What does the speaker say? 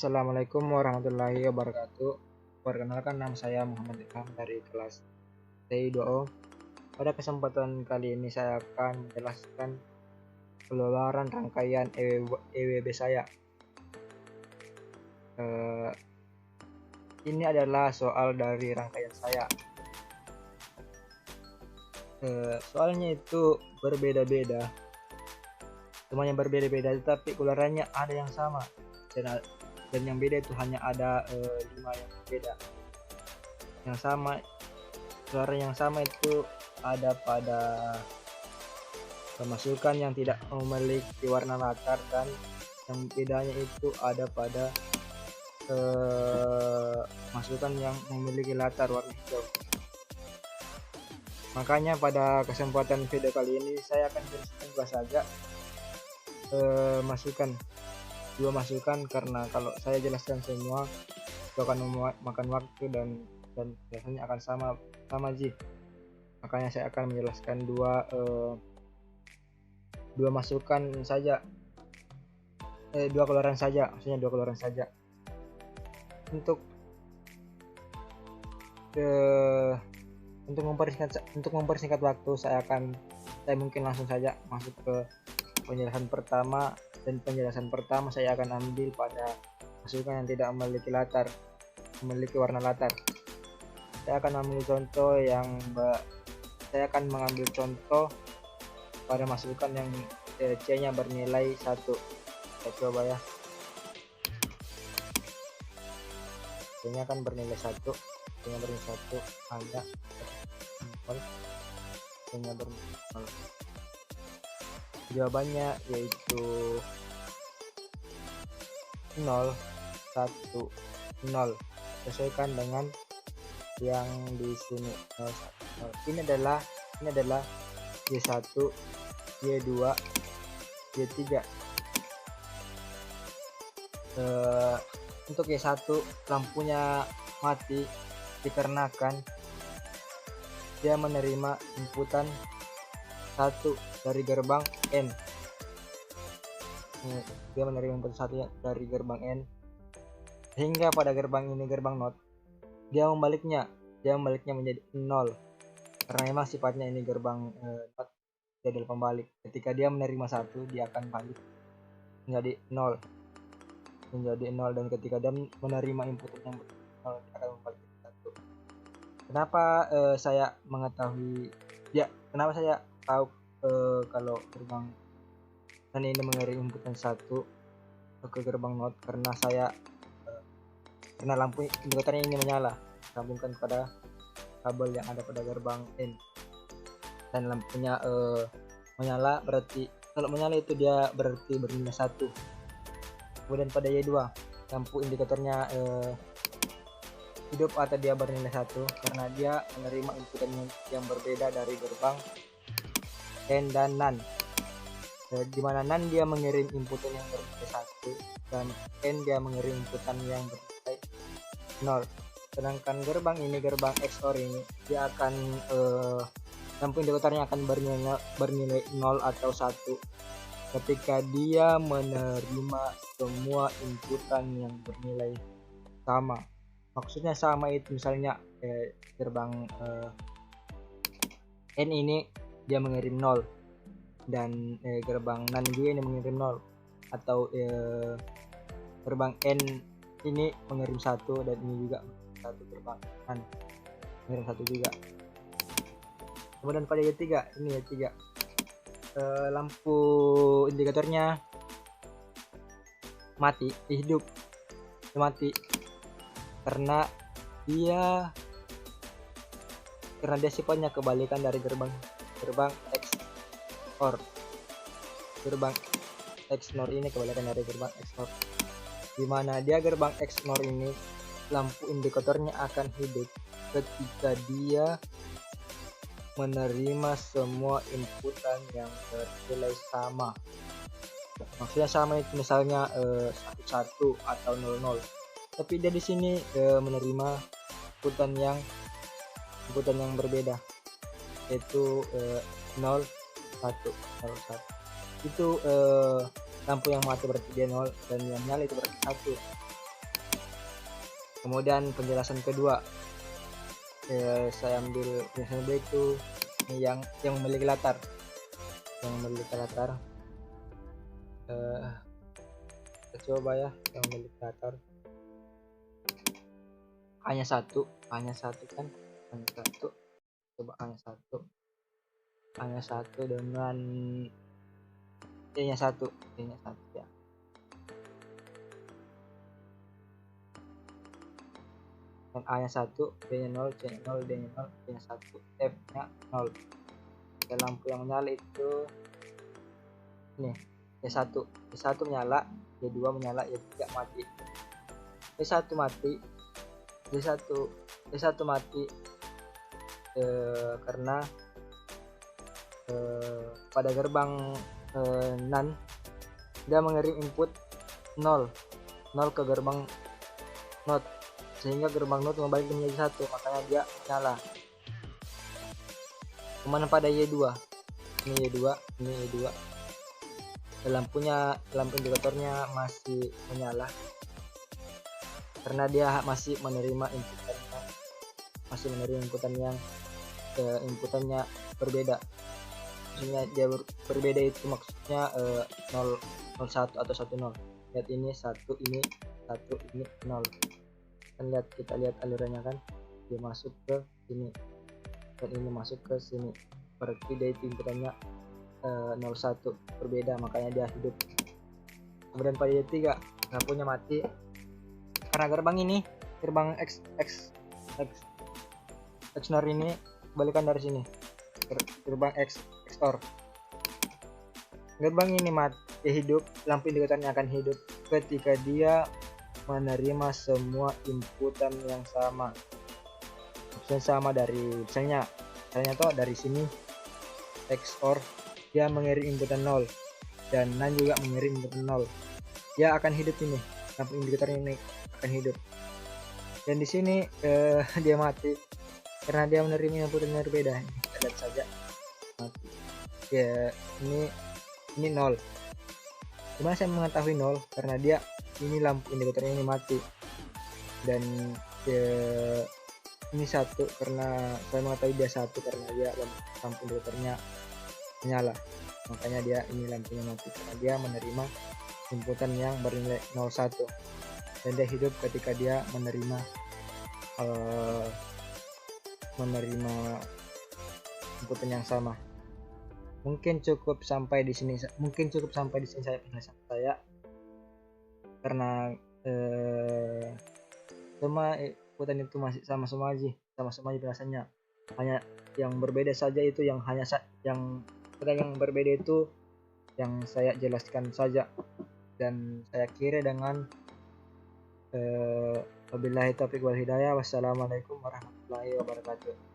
Assalamualaikum warahmatullahi wabarakatuh. Perkenalkan, nama saya Muhammad Ilham dari kelas TI2O. Pada kesempatan kali ini saya akan menjelaskan pengeluaran rangkaian EWB saya. Ini adalah soal dari rangkaian saya. Soalnya itu berbeda-beda, semuanya berbeda-beda, tetapi keluarannya ada yang sama, dan yang beda itu hanya ada 5 yang berbeda. Yang sama, keluaran yang sama itu ada pada pemasukan yang tidak memiliki warna latar, dan yang bedanya itu ada pada masukan yang memiliki latar warna hijau. Makanya pada kesempatan video kali ini saya akan jelaskan dua saja dua masukan, karena kalau saya jelaskan semua itu akan memakan waktu dan biasanya akan sama Ji. Makanya saya akan menjelaskan dua masukan saja, dua keluaran saja, maksudnya dua keluaran saja. Untuk mempersingkat waktu, saya mungkin langsung saja masuk ke penjelasan pertama, dan penjelasan pertama saya akan ambil pada masukan yang tidak memiliki warna latar. Saya akan mengambil contoh pada masukan yang C-nya bernilai 1. Saya coba ya. C-nya kan bernilai 1. C-nya bernilai 1 hanya C-nya bernilai 0. Jawabannya yaitu 0, 1, 0. Sesuaikan dengan yang di sini 0, 1, 0. Ini adalah Y1, Y2, Y3. Untuk Y1 lampunya mati dikarenakan dia menerima inputan 1 dari gerbang N. Dia menerima input 1 dari gerbang N, sehingga pada gerbang ini, gerbang NOT, dia membaliknya menjadi 0, karena memang sifatnya ini gerbang NOT, dia adalah pembalik. Ketika dia menerima 1, dia akan balik menjadi 0, dan ketika dia menerima input yang 0, dia akan membalik menjadi 1. Kenapa saya mengetahui kenapa saya tahu kalau gerbang NAND ini mengirim inputan 1 ke gerbang NOT? Karena lampu indikatornya ini menyala, sambungkan pada kabel yang ada pada gerbang N, dan lampunya menyala. Berarti kalau menyala itu dia berarti bernilai 1. Kemudian pada Y2, lampu indikatornya hidup atau dia bernilai 1 karena dia menerima inputan yang berbeda dari gerbang N dan NAND, di mana NAND dia mengirim inputan yang bernilai 1 dan N dia mengirim inputan yang bernilai 0. Sedangkan gerbang XOR ini, dia akan lampu indikatornya akan bernilai 0 atau 1 ketika dia menerima semua inputan yang bernilai sama. Maksudnya sama itu misalnya gerbang N ini dia mengirim 0, dan gerbang NAND juga ini mengirim 0, atau gerbang N ini mengirim 1 dan ini juga 1, gerbang NAND mengirim 1 juga. Kemudian pada Y3, lampu indikatornya hidup mati karena dia sifatnya kebalikan dari gerbang XOR. Gerbang XOR ini kebalikan dari gerbang XOR, di mana dia gerbang XOR ini lampu indikatornya akan hidup ketika dia menerima semua inputan yang bernilai sama. Maksudnya sama itu misalnya 11 atau 00, tapi dia di sini menerima inputan yang berbeda, yaitu 0, 1, 0, 1. Itu lampu yang mati berarti dia 0, dan yang nyala itu berarti 1. Kemudian penjelasan kedua, saya ambil penjelasan kedua itu yang memiliki latar, kita coba ya, yang memiliki latar hanya satu kan, hanya satu, coba hanya satu dengan nya satu ya. Dan A nya 1, B nya 0, C nya 0, D nya 0, E nya 1, F nya 0. Dan lampu yang menyala itu nih, E1 menyala, E2 menyala, E3 mati. E1 mati karena pada gerbang NAND dia mengirim input 0 ke gerbang NOT, sehingga gerbang NOT membalik menjadi 1, makanya dia nyala. Kemudian pada Y2, ini Y2, lampu indikatornya masih menyala karena dia masih menerima inputan yang inputannya berbeda. Maksudnya dia berbeda itu maksudnya 0 1 atau 1 0. Lihat ini 1, ini 0. Kita lihat alirannya kan, dia masuk ke sini dan ini masuk ke sini, berarti dia itu inputannya 0 1 berbeda, makanya dia hidup. Kemudian pada Y3 lampunya mati karena gerbang XNOR ini balikan dari sini, gerbang XOR. Gerbang ini mati hidup, lampu indikatornya akan hidup ketika dia menerima semua inputan yang sama. Dari misalnya tuh dari sini XOR dia mengirim inputan 0 dan NAND juga mengirim inputan 0. Dia akan hidup, ini lampu indikator ini akan hidup. Dan di sini dia mati karena dia menerima inputan yang berbeda. Kita lihat saja mati. Ya, ini 0. Gimana saya mengetahui 0? Karena dia ini lampu indikatornya ini mati. Dan ini 1 karena saya mengetahui dia 1 karena dia lampu indikatornya menyala. Makanya dia ini lampunya mati karena dia menerima inputan yang bernilai 01 dan dia hidup ketika dia menerima inputan yang sama. Mungkin cukup sampai di sini saya penjelasan saya karena semua inputan itu masih sama semua aja penjelasannya. Hanya yang berbeda saja itu yang berbeda itu yang saya jelaskan saja, dan saya kira dengan wabillahi taufiq wal hidayah. Wassalamualaikum warahmatullahi wabarakatuh.